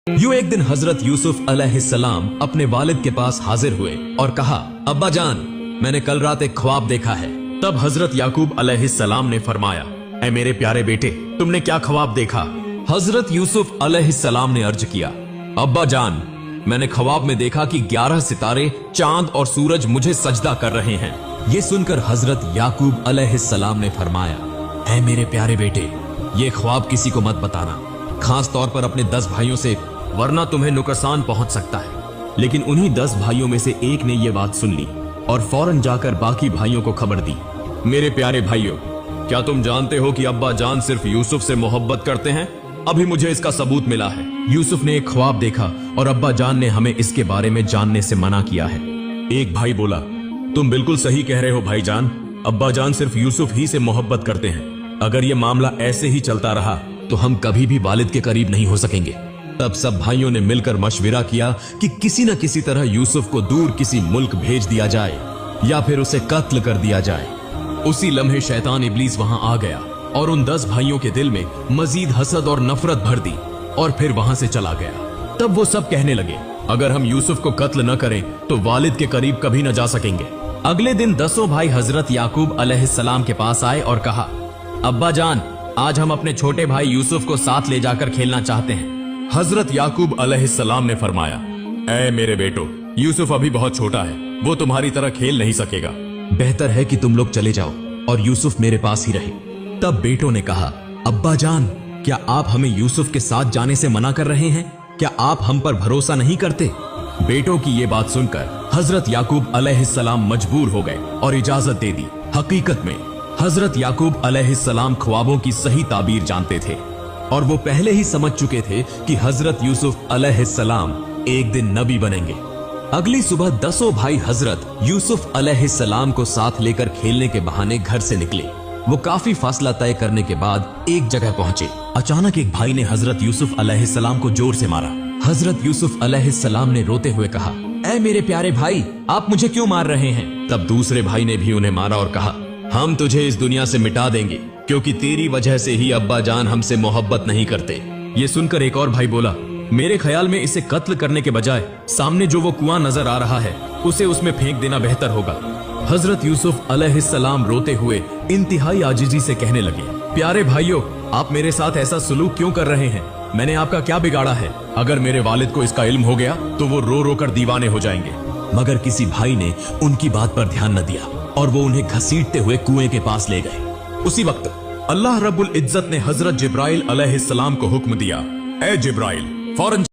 यूं एक दिन हजरत यूसुफ अलैहिस्सलाम अपने वालिद के पास हाजिर हुए और कहा, अब्बा जान, मैंने कल रात एक ख्वाब देखा है। तब हजरत याकूब अलैहिस्सलाम ने फरमाया, ऐ मेरे प्यारे बेटे, तुमने क्या ख्वाब देखा? हजरत यूसुफ अलैहिस्सलाम ने अर्ज किया, अब्बा जान, मैंने ख्वाब में देखा कि 11 सितारे, चांद और सूरज मुझे सजदा कर रहे हैं। ये सुनकर हजरत याकूब अलैहिस्सलाम ने फरमाया, ऐ मेरे प्यारे बेटे, ये ख्वाब किसी को मत बताना, खास तौर पर अपने 10 भाइयों से, वरना तुम्हें नुकसान पहुंच सकता है। लेकिन उन्हीं 10 भाइयों में से एक ने ये बात सुन ली और फौरन जाकर बाकी भाइयों को खबर दी। मेरे प्यारे भाइयों, क्या तुम जानते हो कि अब्बा जान सिर्फ यूसुफ से मोहब्बत करते हैं? अभी मुझे इसका सबूत मिला है। यूसुफ ने एक ख्वाब देखा और अब्बा जान ने हमें इसके बारे में जानने से मना किया है। एक भाई बोला, तुम बिल्कुल सही कह रहे हो भाईजान, अब्बा जान सिर्फ यूसुफ ही से मोहब्बत करते हैं। अगर ये मामला ऐसे ही चलता रहा तो हम कभी भी वालिद के करीब नहीं हो सकेंगे। तब सब भाइयों ने मिलकर मशविरा किया कि किसी न किसी तरह यूसुफ को दूर किसी मुल्क भेज दिया जाए या फिर उसे कत्ल कर दिया जाए। उसी लम्हे शैतान इब्लीस वहां आ गया और उन 10 भाइयों के दिल में मजीद हसद और नफरत भर दी और फिर वहां से चला गया। तब वो सब कहने लगे, अगर हम यूसुफ को कत्ल न करें तो वालिद के करीब कभी न जा सकेंगे। अगले दिन 10 भाई हजरत याकूब अलैहिस्सलाम के पास आए और कहा, अब्बा जान, आज हम अपने छोटे भाई यूसुफ को साथ ले जाकर खेलना चाहते हैं। हजरत याकूब अलैहिस्सलाम ने फरमाया, ऐ मेरे बेटो, यूसुफ अभी बहुत छोटा है, वो तुम्हारी तरह खेल नहीं सकेगा। बेहतर है कि तुम लोग चले जाओ और यूसुफ मेरे पास ही रहे। तब बेटों ने कहा, अब्बा जान, क्या आप हमें यूसुफ के साथ जाने से मना कर रहे हैं? क्या आप हम पर भरोसा नहीं करते? बेटों की ये बात सुनकर हजरत याकूब अलैहिस्सलाम मजबूर हो गए और इजाजत दे दी। हकीकत में हजरत याकूब अलैहिस्सलाम ख्वाबों की सही ताबीर जानते थे और वो पहले ही समझ चुके थे कि हजरत यूसुफ अलैहिस्सलाम एक दिन नबी बनेंगे। अगली सुबह 10 भाई हजरत यूसुफ अलैहिस्सलाम को साथ लेकर खेलने के बहाने घर से निकले। वो काफी फासला तय करने के बाद एक जगह पहुंचे। अचानक एक भाई ने हजरत यूसुफ अलैहिस्सलाम को जोर से मारा। हजरत यूसुफ अलैहिस्सलाम ने रोते हुए कहा, ऐ मेरे प्यारे भाई, आप मुझे क्यों मार रहे हैं? तब दूसरे भाई ने भी उन्हें मारा और कहा, हम तुझे इस दुनिया से मिटा देंगे, क्योंकि तेरी वजह से ही अब्बा जान हमसे मोहब्बत नहीं करते। ये सुनकर एक और भाई बोला, मेरे ख्याल में इसे कत्ल करने के बजाय सामने जो वो कुआं नजर आ रहा है उसे उसमें फेंक देना बेहतर होगा। हजरत यूसुफ अलैहिस्सलाम रोते हुए इंतहाई आजिजी से कहने लगे, प्यारे भाइयों, आप मेरे साथ ऐसा सुलूक क्यों कर रहे हैं? मैंने आपका क्या बिगाड़ा है? अगर मेरे वालिद को इसका इल्म हो गया तो वो रो रो कर दीवाने हो जाएंगे। मगर किसी भाई ने उनकी बात पर ध्यान न दिया और वो उन्हें घसीटते हुए कुएं के पास ले गए। उसी वक्त अल्लाह रब्बुल इज्जत ने हजरत जिब्राइल अलैहिस्सलाम को हुक्म दिया, ऐ जिब्राइल, फौरन